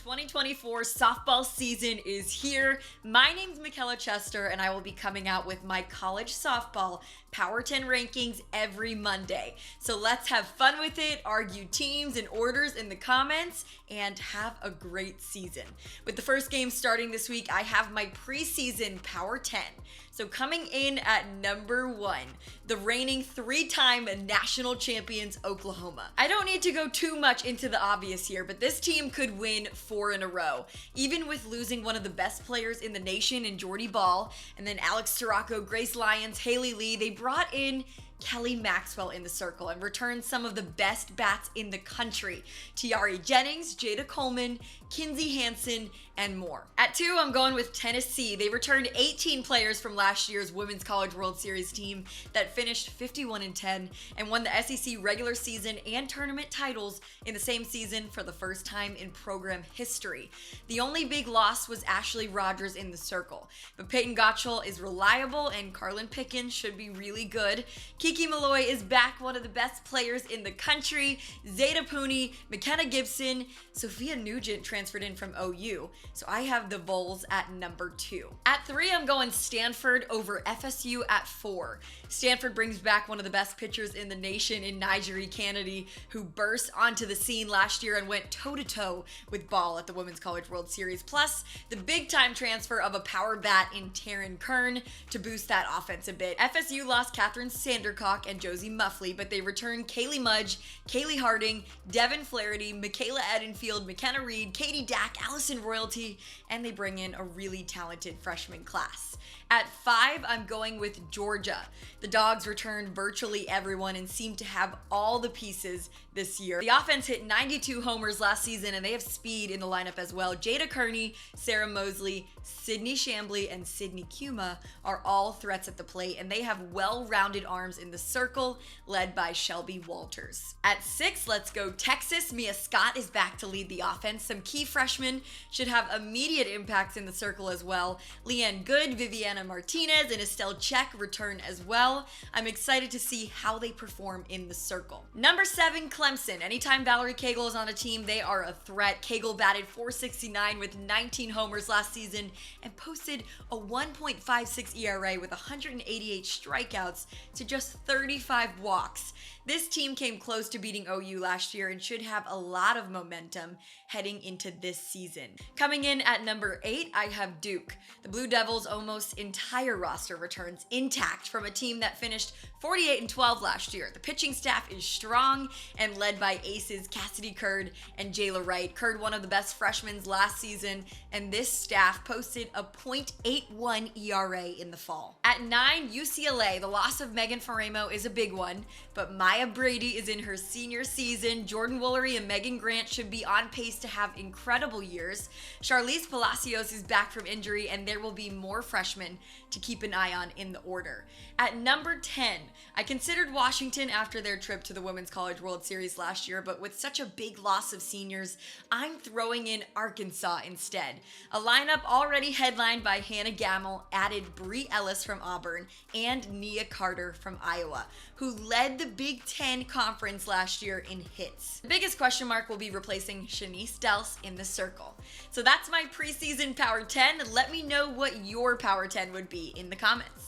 2024 softball season is here. My name's Michella Chester, and I will be coming out with my college softball Power 10 rankings every Monday. So let's have fun with it, argue teams and orders in the comments, and have a great season. With the first game starting this week, I have my preseason Power 10. So coming in at number 1, the reigning 3-time national champions Oklahoma. I don't need to go too much into the obvious here, but this team could win 4 in a row. Even with losing one of the best players in the nation in Jordy Ball, and then Alex Sirocco, Grace Lyons, Haley Lee, they brought in Kelly Maxwell in the circle and returned some of the best bats in the country. Tiari Jennings, Jada Coleman, Kinsey Hansen, and more. At 2, I'm going with Tennessee. They returned 18 players from last year's Women's College World Series team that finished 51-10 and won the SEC regular season and tournament titles in the same season for the first time in program history. The only big loss was Ashley Rogers in the circle, but Peyton Gottschall is reliable and Carlin Pickens should be really good. Kiki Malloy is back, one of the best players in the country. Zeta Pooney, McKenna Gibson, Sophia Nugent transferred in from OU. So I have the Vols at number 2. At 3, I'm going Stanford over FSU at 4. Stanford brings back one of the best pitchers in the nation in Nigeri Kennedy, who burst onto the scene last year and went toe-to-toe with Ball at the Women's College World Series. Plus, the big-time transfer of a power bat in Taryn Kern to boost that offense a bit. FSU lost Catherine Sandercock and Josie Muffley, but they returned Kaylee Mudge, Kaylee Harding, Devin Flaherty, Michaela Edenfield, McKenna Reed, Katie Dack, Allison Royalty, and they bring in a really talented freshman class. At 5, I'm going with Georgia. The Dogs returned virtually everyone and seem to have all the pieces this year. The offense hit 92 homers last season, and they have speed in the lineup as well. Jada Kearney, Sarah Mosley, Sydney Shambly, and Sydney Kuma are all threats at the plate, and they have well-rounded arms in the circle, led by Shelby Walters. At 6, let's go Texas. Mia Scott is back to lead the offense. Some key freshmen should have immediate impacts in the circle as well. Leanne Good, Viviana Martinez, and Estelle Check return as well. I'm excited to see how they perform in the circle. Number 7, Clemson. Anytime Valerie Cagle is on a team, they are a threat. Cagle batted .469 with 19 homers last season and posted a 1.56 ERA with 188 strikeouts to just 35 walks. This team came close to beating OU last year and should have a lot of momentum heading into this season. Coming in at number 8, I have Duke. The Blue Devils' almost entire roster returns intact from a team that finished 48-12 last year. The pitching staff is strong and led by aces Cassidy Curd and Jayla Wright. Curd, one of the best freshmen last season, and this staff posted a .81 ERA in the fall. At 9, UCLA. The loss of Megan Faremo is a big one, but Maya Brady is in her senior season. Jordan Woolery and Megan Grant should be on pace to have incredible years. Charlize Palacios is back from injury, and there will be more freshmen to keep an eye on in the order. At number 10, I considered Washington after their trip to the Women's College World Series last year, but with such a big loss of seniors, I'm throwing in Arkansas instead. A lineup already headlined by Hannah Gamble added Bree Ellis from Auburn and Nia Carter from Iowa, who led the Big Ten Conference last year in hits. The biggest question mark will be replacing Shanice Dels in the circle. So that's my preseason Power 10. Let me know what your Power 10 would be in the comments.